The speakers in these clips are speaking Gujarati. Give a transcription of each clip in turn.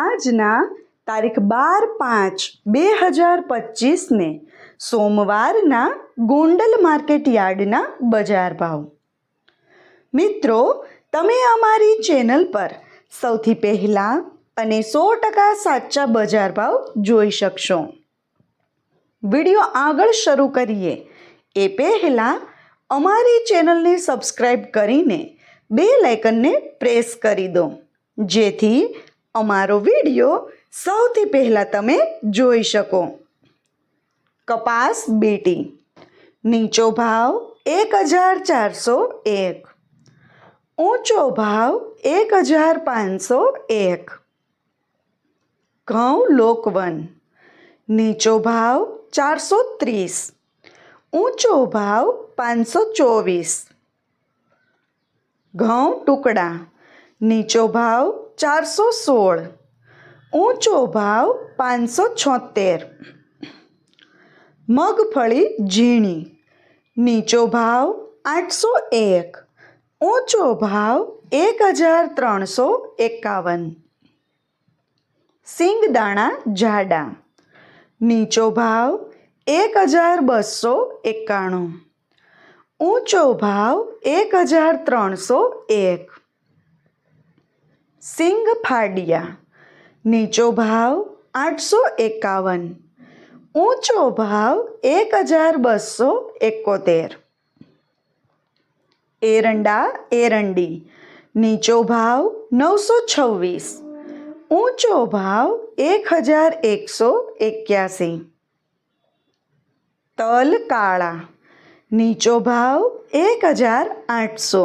આજના તારીખ 12/5/2025 સોમવારના ગોંડલ માર્કેટ યાર્ડના બજાર ભાવ. મિત્રો, તમે અમારી ચેનલ પર સૌથી પહેલાં અને 100% સાચા બજાર ભાવ જોઈ શકશો. વિડીયો આગળ શરૂ કરીએ એ પહેલાં અમારી ચેનલને સબસ્ક્રાઈબ કરીને બેલ આઇકનને પ્રેસ કરી દો, જેથી અમારો વિડીયો સૌથી પહેલાં તમે જોઈ શકો. કપાસ બીટી નીચો ભાવ 1401, ઊંચો ભાવ 1501. ઘઉં લોકવન નીચો ભાવ 430, ઊંચો ભાવ 524. ઘઉં ટુકડા નીચો ભાવ 416, ઊંચો ભાવ 576. મગફળી ઝીણી નીચો ભાવ 801, ઊંચો ભાવ 1351. સિંગદાણા જાડા નીચો ભાવ 1291, ઊંચો ભાવ 1301. સિંગ ફાડિયા નીચો ભાવ 851, ઊંચો ભાવ 1271. એરંડા એરંડી નીચો ભાવ 926, ઊંચો ભાવ 1181. તલ કાળા નીચો ભાવ 1800,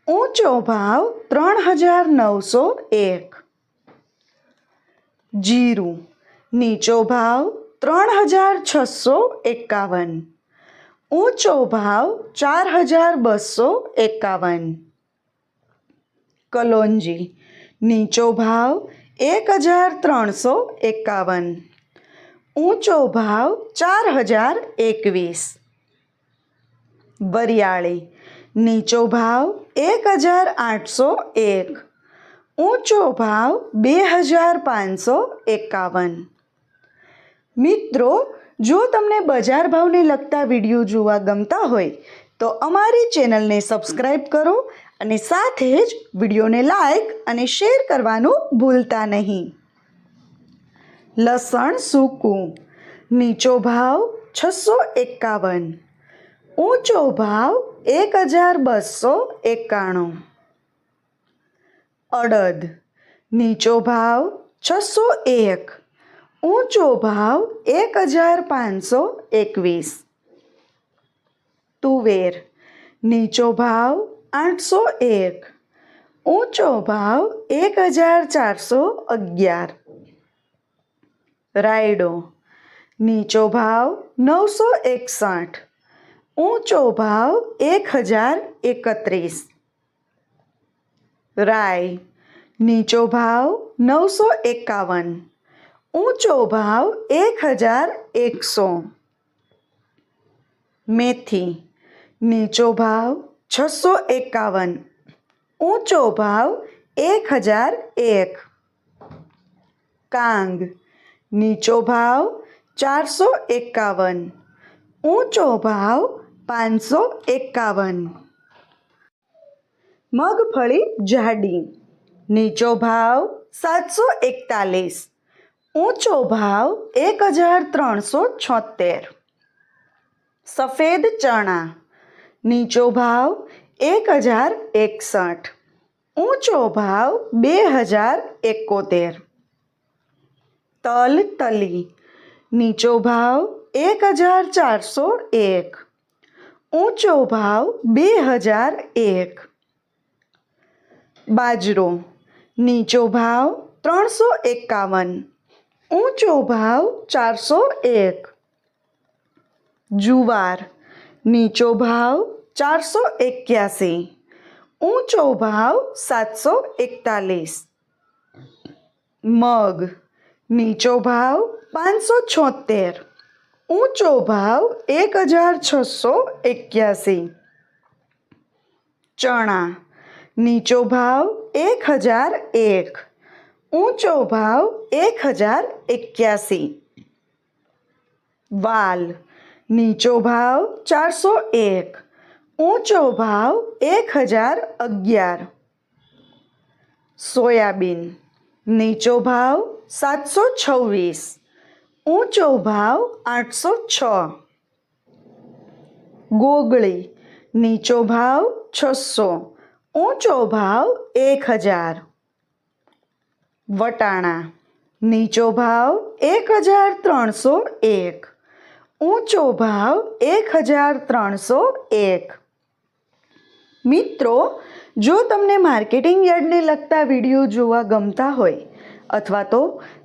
ઊંચો ભાવ 3901. જીરું નીચો ભાવ 3651, ઊંચો ભાવ 4251. કલોંજી નીચો ભાવ 1351, ઊંચો ભાવ 4021. વરિયાળી નીચો ભાવ 1801, ઊંચો ભાવ 2551. મિત્રો, જો તમને બજાર ભાવને લગતા વિડીયો જોવા ગમતા હોય તો અમારી ચેનલને સબસ્ક્રાઈબ કરો અને સાથે જ વિડીયોને લાઈક અને શેર કરવાનું ભૂલતા નહીં. લસણ સૂકું નીચો ભાવ 651, ઊંચો ભાવ 1291. અડદ નીચો ભાવ 601, ઊંચો ભાવ 1521. તુવેર નીચો ભાવ 801, ઊંચો ભાવ 1411. રાયડો નીચો ભાવ 961, ઊંચો ભાવ 1031. રાઈ નીચો ભાવ 951, ઊંચો ભાવ 1100. મેથી નીચો ભાવ 651, ઊંચો ભાવ 1001. કાંગ નીચો ભાવ 451, ઊંચો ભાવ 551. મગફળી જાડી નીચો ભાવ 741, ઊંચો ભાવ 1376. સફેદ ચણા નીચો ભાવ 1061, ઊંચો ભાવ 2071. તલ તલી નીચો ભાવ 1401, ઊંચો ભાવ 2001. બાજરો નીચો ભાવ 351, ઊંચો ભાવ 401. જુવાર નીચો ભાવ 481, ઊંચો ભાવ 741. મગ નીચો ભાવ 576, ઊંચો ભાવ 1681. ચણા નીચો ભાવ 1001, ઊંચો ભાવ 1081. વાલ નીચો ભાવ 401. ઊંચો ભાવ 1011. સોયાબીન નીચો ભાવ 726. ઊંચો ભાવ 806. ગોગળી નીચો ભાવ 600. ઊંચો ભાવ 1000. વટાણા નીચો ભાવ 1301. ઊંચો ભાવ 1301. મિત્રો, જો તમને માર્કેટિંગ યાર્ડને લગતા વિડીયો જોવા ગમતા હોય અથવા તો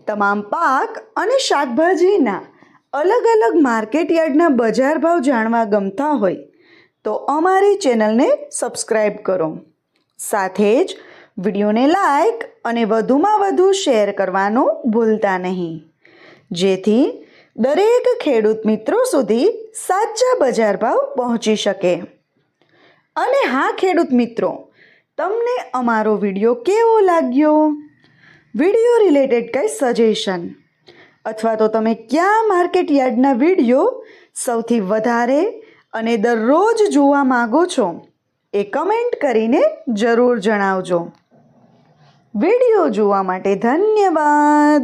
તમામ પાક અને શાકભાજીના અલગ અલગ માર્કેટ યાર્ડના બજાર ભાવ જાણવા ગમતા હોય તો અમારી ચેનલને સબસ્ક્રાઈબ કરો. સાથે જ વિડીયોને લાઈક અને વધુમાં વધુ શેર કરવાનું ભૂલતા નહીં, જેથી દરેક ખેડૂત મિત્રો સુધી સાચા બજાર ભાવ પહોંચી શકે. અને હા ખેડૂત મિત્રો, તમને અમારો વિડીયો કેવો લાગ્યો? વિડીયો રિલેટેડ કંઈ સજેશન અથવા તો તમે કયા માર્કેટ યાર્ડના વિડીયો સૌથી વધારે અને દરરોજ જોવા માગો છો એ કમેન્ટ કરીને જરૂર જણાવજો. વિડીયો જોવા માટે ધન્યવાદ.